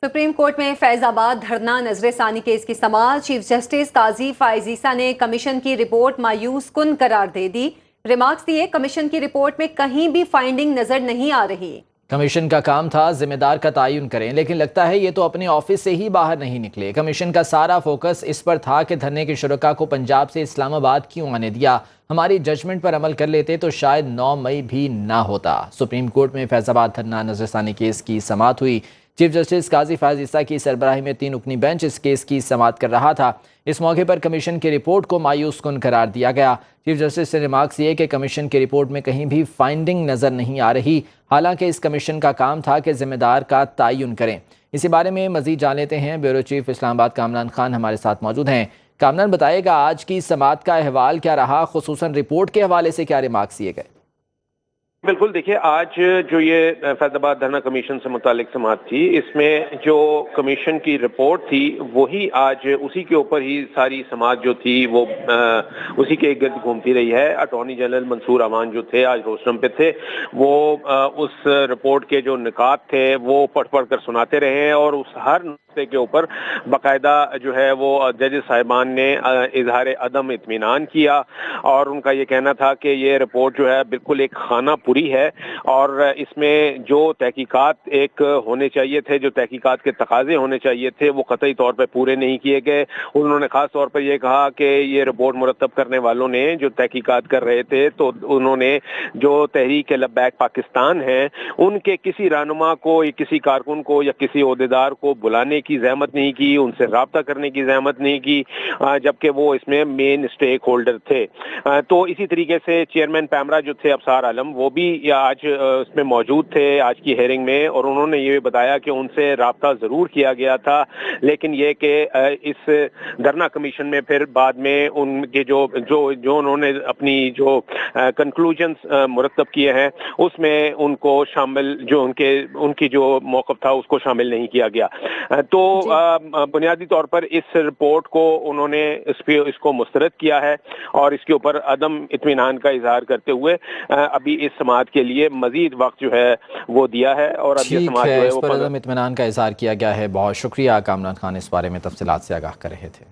Supreme court में फैजाबाद धरना नजर ثانی केस की समाअत। चीफ जस्टिस काजी फाइज ईसा ने कमीशन की रिपोर्ट मायूस कुन करार दे दी। रिमार्क्स दिए, कमीशन की रिपोर्ट में कहीं भी फाइंडिंग नजर नहीं आ रही। कमीशन का काम था जिम्मेदार का तयन करें, लेकिन लगता है ये तो अपने ऑफिस से ही बाहर नहीं निकले। कमीशन का सारा फोकस इस पर था कि धरने के शुरका को पंजाब से इस्लामाबाद क्यों आने दिया। हमारी जजमेंट पर अमल कर लेते तो शायद 9 मई भी ना होता। सुप्रीम कोर्ट में फैजाबाद धरना नजर ثانی केस की समाअत हुई। चीफ जस्टिस काजी फाइज ईसा की सरबराही में 3 रुकनी बेंच इस केस की समाअत कर रहा था। इस मौके पर कमीशन की रिपोर्ट को मायूस कुन करार दिया गया। चीफ जस्टिस ने रिमार्क्स ये कि कमीशन की रिपोर्ट में कहीं भी फाइंडिंग नजर नहीं आ रही, हालांकि इस कमीशन का काम था कि जिम्मेदार का तयन करें। इसी बारे में मजीद जान लेते हैं। ब्यूरो चीफ इस्लामाबाद कामरान खान हमारे साथ मौजूद हैं। कामरान, बताइएगा आज की समाअत का अहवाल क्या रहा, खुसूसन रिपोर्ट के हवाले से क्या रिमार्क्स दिए गए? बिल्कुल, देखिए आज जो ये फैजाबाद धरना कमीशन से मुतालिक समाअत थी, इसमें जो कमीशन की रिपोर्ट थी वही आज उसी के ऊपर ही सारी समाअत जो थी वो उसी के गिर्द घूमती रही है। अटॉर्नी जनरल मंसूर अवान जो थे आज रोस्टरम पे थे, वो उस रिपोर्ट के जो निकात थे वो पढ़ पढ़ कर सुनाते रहे हैं और उस हर नुक्ते के ऊपर बाकायदा जो है वो जज साहिबान ने इजहार अदम इत्मीनान किया और उनका ये कहना था कि ये रिपोर्ट जो है बिल्कुल एक खाना पूरी है और इसमें जो तहकीकात एक होने चाहिए थे, जो तहकीकात के तकाजे होने चाहिए थे, वो कतई तौर पर पूरे नहीं किए गए। उन्होंने खास तौर पर यह कहा कि ये रिपोर्ट मुरतब करने वालों ने जो तहकीकात कर रहे थे तो उन्होंने जो तहरीक लब्बैक पाकिस्तान है उनके किसी रहनुमा को या किसी कारकुन को या किसी ओहदेदार को बुलाने की जहमत नहीं की, उनसे राब्ता करने की जहमत नहीं की, जबकि वो इसमें मेन स्टेक होल्डर थे। तो इसी तरीके से चेयरमैन पैमरा जो थे अफसार आलम, वो भी आज इसमें मौजूद थे आज की हेयरिंग में और उन्होंने ये बताया कि उनसे राब्ता जरूर किया गया था, लेकिन ये कि इस धरना कमीशन में फिर बाद में उनके जो उन्होंने अपनी जो कंक्लूजन्स मुरतब किए हैं उसमें उनको शामिल जो उनकी जो मौक़िफ़ था उसको शामिल नहीं किया गया। तो बुनियादी तौर पर इस रिपोर्ट को उन्होंने इसको मुस्तरद किया है और इसके ऊपर अदम इत्मीनान का इजहार करते हुए अभी इस समाअत के लिए मजीद वक्त जो है वो दिया है और अब ये समाअत जो है इस पर अदम इत्मीनान का इजहार किया गया है। बहुत शुक्रिया कामरान खान, इस बारे में तफसीलात से आगाह कर रहे थे।